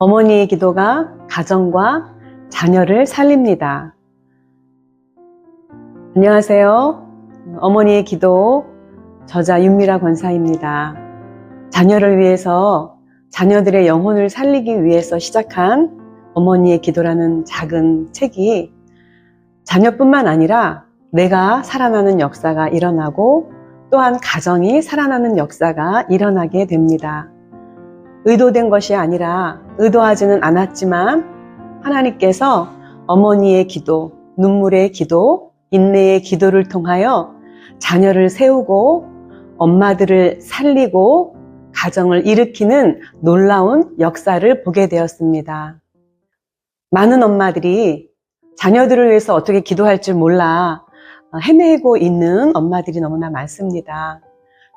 어머니의 기도가 가정과 자녀를 살립니다. 안녕하세요. 어머니의 기도 저자 윤미라 권사입니다. 자녀를 위해서 자녀들의 영혼을 살리기 위해서 시작한 어머니의 기도라는 작은 책이 자녀뿐만 아니라 내가 살아나는 역사가 일어나고 또한 가정이 살아나는 역사가 일어나게 됩니다. 의도된 것이 아니라 의도하지는 않았지만 하나님께서 어머니의 기도, 눈물의 기도, 인내의 기도를 통하여 자녀를 세우고 엄마들을 살리고 가정을 일으키는 놀라운 역사를 보게 되었습니다. 많은 엄마들이 자녀들을 위해서 어떻게 기도할 줄 몰라 헤매고 있는 엄마들이 너무나 많습니다.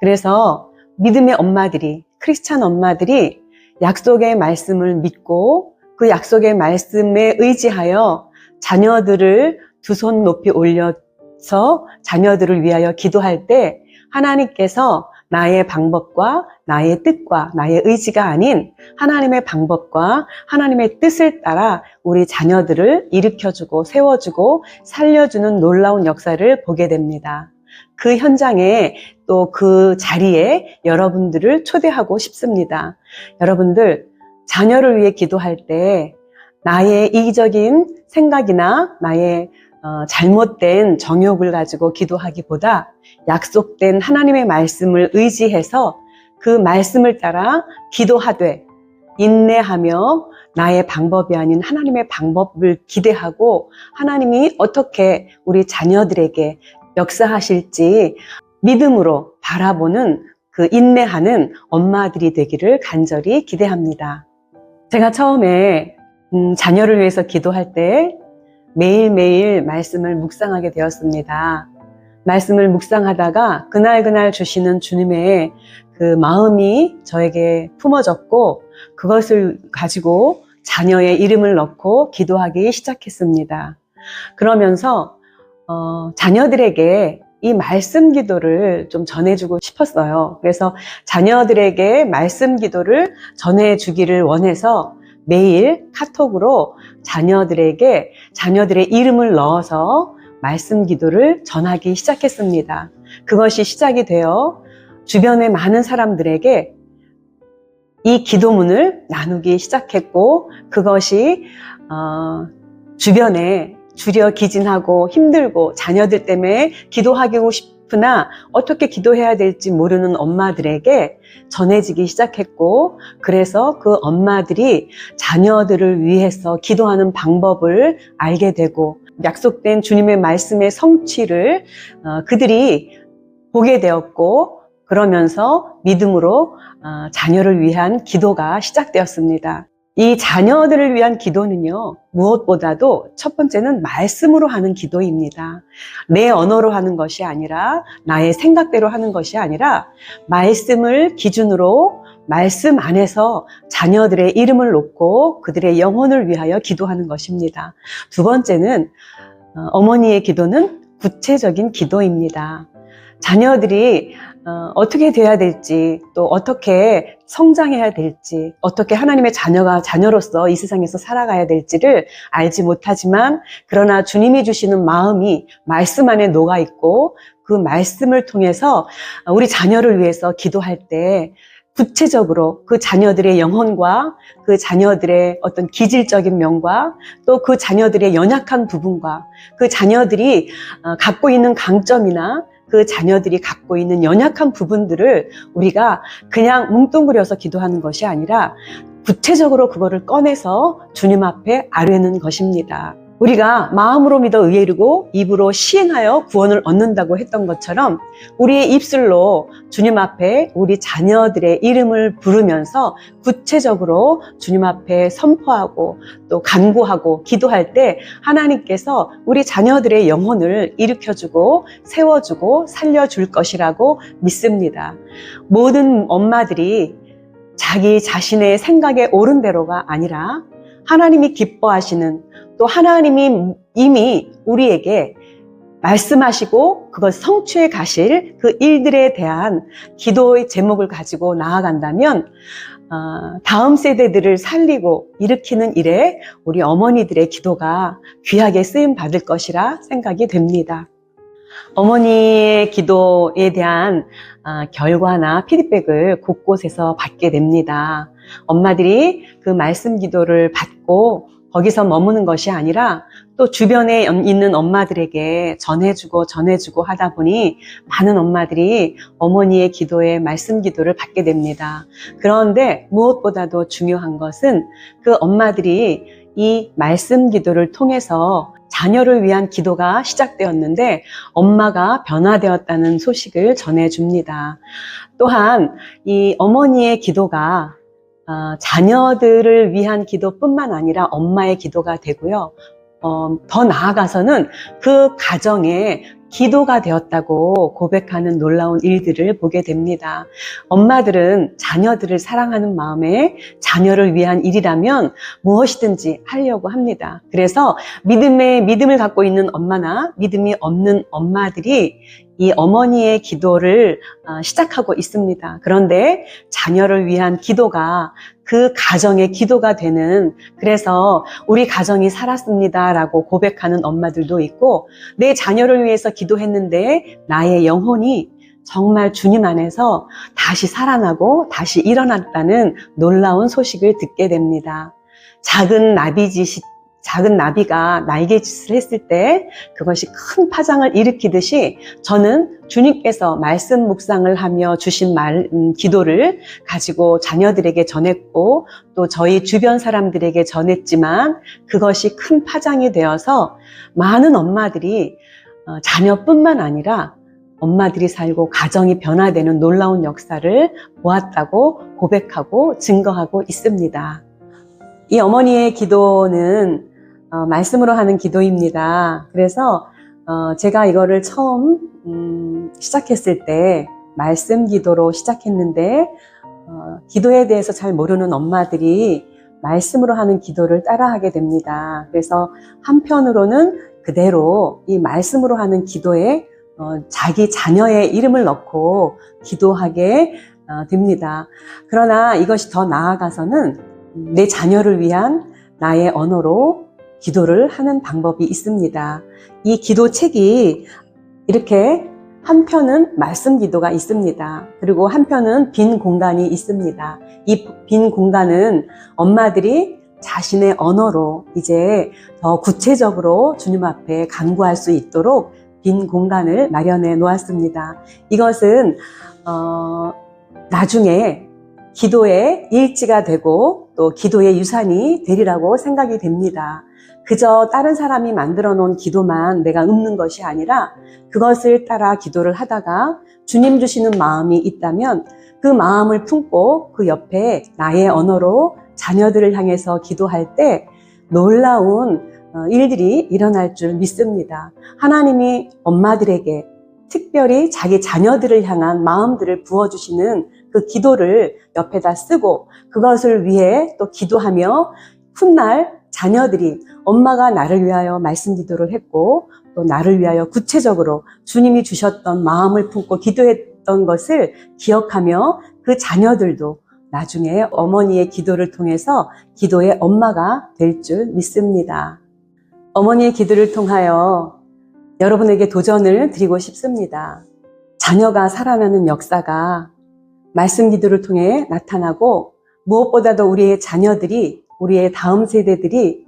그래서 믿음의 엄마들이, 크리스찬 엄마들이 약속의 말씀을 믿고 그 약속의 말씀에 의지하여 자녀들을 두 손 높이 올려서 자녀들을 위하여 기도할 때 하나님께서 나의 방법과 나의 뜻과 나의 의지가 아닌 하나님의 방법과 하나님의 뜻을 따라 우리 자녀들을 일으켜주고 세워주고 살려주는 놀라운 역사를 보게 됩니다. 그 현장에 또 그 자리에 여러분들을 초대하고 싶습니다. 여러분들, 자녀를 위해 기도할 때 나의 이기적인 생각이나 나의 잘못된 정욕을 가지고 기도하기보다 약속된 하나님의 말씀을 의지해서 그 말씀을 따라 기도하되 인내하며 나의 방법이 아닌 하나님의 방법을 기대하고 하나님이 어떻게 우리 자녀들에게 역사하실지 믿음으로 바라보는 그 인내하는 엄마들이 되기를 간절히 기대합니다. 제가 처음에 자녀를 위해서 기도할 때 매일매일 말씀을 묵상하게 되었습니다. 말씀을 묵상하다가 그날 주시는 주님의 그 마음이 저에게 품어졌고 그것을 가지고 자녀의 이름을 넣고 기도하기 시작했습니다. 그러면서 자녀들에게 이 말씀 기도를 좀 전해주고 싶었어요. 그래서 자녀들에게 말씀 기도를 전해주기를 원해서 매일 카톡으로 자녀들에게 자녀들의 이름을 넣어서 말씀 기도를 전하기 시작했습니다. 그것이 시작이 되어 주변의 많은 사람들에게 이 기도문을 나누기 시작했고 그것이 주변에 주려 기진하고 힘들고 자녀들 때문에 기도하고 싶으나 어떻게 기도해야 될지 모르는 엄마들에게 전해지기 시작했고 그래서 그 엄마들이 자녀들을 위해서 기도하는 방법을 알게 되고 약속된 주님의 말씀의 성취를 그들이 보게 되었고 그러면서 믿음으로 자녀를 위한 기도가 시작되었습니다. 이 자녀들을 위한 기도는요, 무엇보다도 첫 번째는 말씀으로 하는 기도입니다. 내 언어로 하는 것이 아니라 나의 생각대로 하는 것이 아니라 말씀을 기준으로 말씀 안에서 자녀들의 이름을 놓고 그들의 영혼을 위하여 기도하는 것입니다. 두 번째는 어머니의 기도는 구체적인 기도입니다. 자녀들이 어떻게 돼야 될지 또 어떻게 성장해야 될지 어떻게 하나님의 자녀로서 이 세상에서 살아가야 될지를 알지 못하지만 그러나 주님이 주시는 마음이 말씀 안에 녹아있고 그 말씀을 통해서 우리 자녀를 위해서 기도할 때 구체적으로 그 자녀들의 영혼과 그 자녀들의 어떤 기질적인 면과 또 그 자녀들의 연약한 부분과 그 자녀들이 갖고 있는 강점이나 그 자녀들이 갖고 있는 연약한 부분들을 우리가 그냥 뭉뚱그려서 기도하는 것이 아니라 구체적으로 그거를 꺼내서 주님 앞에 아뢰는 것입니다. 우리가 마음으로 믿어 의에 이르고 입으로 시행하여 구원을 얻는다고 했던 것처럼 우리의 입술로 주님 앞에 우리 자녀들의 이름을 부르면서 구체적으로 주님 앞에 선포하고 또 간구하고 기도할 때 하나님께서 우리 자녀들의 영혼을 일으켜주고 세워주고 살려줄 것이라고 믿습니다. 모든 엄마들이 자기 자신의 생각에 옳은 대로가 아니라 하나님이 기뻐하시는 또 하나님이 이미 우리에게 말씀하시고 그걸 성취해 가실 그 일들에 대한 기도의 제목을 가지고 나아간다면 다음 세대들을 살리고 일으키는 일에 우리 어머니들의 기도가 귀하게 쓰임 받을 것이라 생각이 됩니다. 어머니의 기도에 대한 결과나 피드백을 곳곳에서 받게 됩니다. 엄마들이 그 말씀 기도를 받고 거기서 머무는 것이 아니라 또 주변에 있는 엄마들에게 전해주고 하다 보니 많은 엄마들이 어머니의 기도에 말씀 기도를 받게 됩니다. 그런데 무엇보다도 중요한 것은 그 엄마들이 이 말씀 기도를 통해서 자녀를 위한 기도가 시작되었는데 엄마가 변화되었다는 소식을 전해줍니다. 또한 이 어머니의 기도가 자녀들을 위한 기도뿐만 아니라 엄마의 기도가 되고요. 더 나아가서는 그 가정에 기도가 되었다고 고백하는 놀라운 일들을 보게 됩니다. 엄마들은 자녀들을 사랑하는 마음에 자녀를 위한 일이라면 무엇이든지 하려고 합니다. 그래서 믿음을 갖고 있는 엄마나 믿음이 없는 엄마들이 이 어머니의 기도를 시작하고 있습니다. 그런데 자녀를 위한 기도가 그 가정의 기도가 되는, 그래서 우리 가정이 살았습니다 라고 고백하는 엄마들도 있고, 내 자녀를 위해서 기도했는데 나의 영혼이 정말 주님 안에서 다시 살아나고 다시 일어났다는 놀라운 소식을 듣게 됩니다. 작은 나비가 날개짓을 했을 때 그것이 큰 파장을 일으키듯이 저는 주님께서 말씀 묵상을 하며 주신 기도를 가지고 자녀들에게 전했고 또 저희 주변 사람들에게 전했지만 그것이 큰 파장이 되어서 많은 엄마들이 자녀뿐만 아니라 엄마들이 살고 가정이 변화되는 놀라운 역사를 보았다고 고백하고 증거하고 있습니다. 이 어머니의 기도는 말씀으로 하는 기도입니다. 그래서 제가 이거를 처음 시작했을 때 말씀 기도로 시작했는데 기도에 대해서 잘 모르는 엄마들이 말씀으로 하는 기도를 따라하게 됩니다. 그래서 한편으로는 그대로 이 말씀으로 하는 기도에 자기 자녀의 이름을 넣고 기도하게 됩니다. 그러나 이것이 더 나아가서는 내 자녀를 위한 나의 언어로 기도를 하는 방법이 있습니다. 이 기도책이 이렇게 한편은 말씀 기도가 있습니다. 그리고 한편은 빈 공간이 있습니다. 이 빈 공간은 엄마들이 자신의 언어로 이제 더 구체적으로 주님 앞에 간구할 수 있도록 빈 공간을 마련해 놓았습니다. 이것은 나중에 기도의 일지가 되고 또 기도의 유산이 되리라고 생각이 됩니다. 그저 다른 사람이 만들어 놓은 기도만 내가 읊는 것이 아니라 그것을 따라 기도를 하다가 주님 주시는 마음이 있다면 그 마음을 품고 그 옆에 나의 언어로 자녀들을 향해서 기도할 때 놀라운 일들이 일어날 줄 믿습니다. 하나님이 엄마들에게 특별히 자기 자녀들을 향한 마음들을 부어주시는 그 기도를 옆에다 쓰고 그것을 위해 또 기도하며 훗날 자녀들이 엄마가 나를 위하여 말씀 기도를 했고 또 나를 위하여 구체적으로 주님이 주셨던 마음을 품고 기도했던 것을 기억하며 그 자녀들도 나중에 어머니의 기도를 통해서 기도의 엄마가 될 줄 믿습니다. 어머니의 기도를 통하여 여러분에게 도전을 드리고 싶습니다. 자녀가 살아나는 역사가 말씀 기도를 통해 나타나고 무엇보다도 우리의 자녀들이, 우리의 다음 세대들이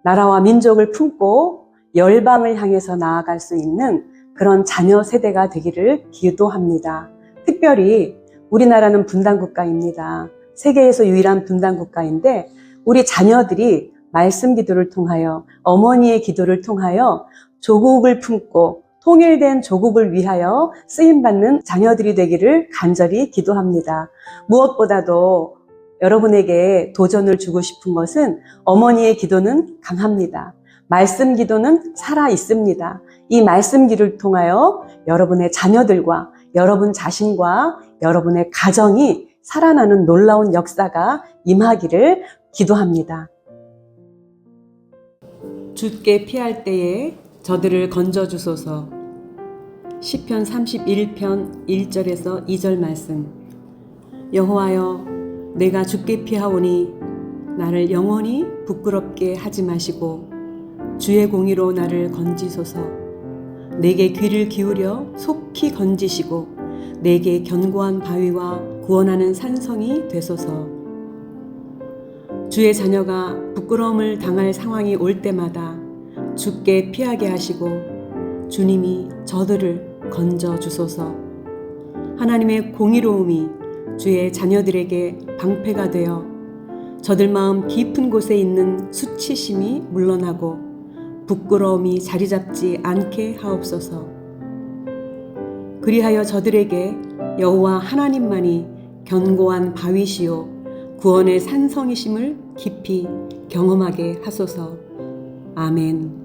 나라와 민족을 품고 열방을 향해서 나아갈 수 있는 그런 자녀 세대가 되기를 기도합니다. 특별히 우리나라는 분단국가입니다. 세계에서 유일한 분단국가인데 우리 자녀들이 말씀 기도를 통하여 어머니의 기도를 통하여 조국을 품고 통일된 조국을 위하여 쓰임받는 자녀들이 되기를 간절히 기도합니다. 무엇보다도 여러분에게 도전을 주고 싶은 것은 어머니의 기도는 강합니다. 말씀 기도는 살아 있습니다. 이 말씀 기도를 통하여 여러분의 자녀들과 여러분 자신과 여러분의 가정이 살아나는 놀라운 역사가 임하기를 기도합니다. 주께 피할 때에 저들을 건져 주소서. 시편 31편 1절에서 2절 말씀. 여호와여, 내가 죽게 피하오니 나를 영원히 부끄럽게 하지 마시고 주의 공의로 나를 건지소서. 내게 귀를 기울여 속히 건지시고 내게 견고한 바위와 구원하는 산성이 되소서. 주의 자녀가 부끄러움을 당할 상황이 올 때마다 죽게 피하게 하시고 주님이 저들을 건져 주소서. 하나님의 공의로움이 주의 자녀들에게 방패가 되어 저들 마음 깊은 곳에 있는 수치심이 물러나고 부끄러움이 자리 잡지 않게 하옵소서. 그리하여 저들에게 여호와 하나님만이 견고한 바위시요 구원의 산성이심을 깊이 경험하게 하소서. 아멘.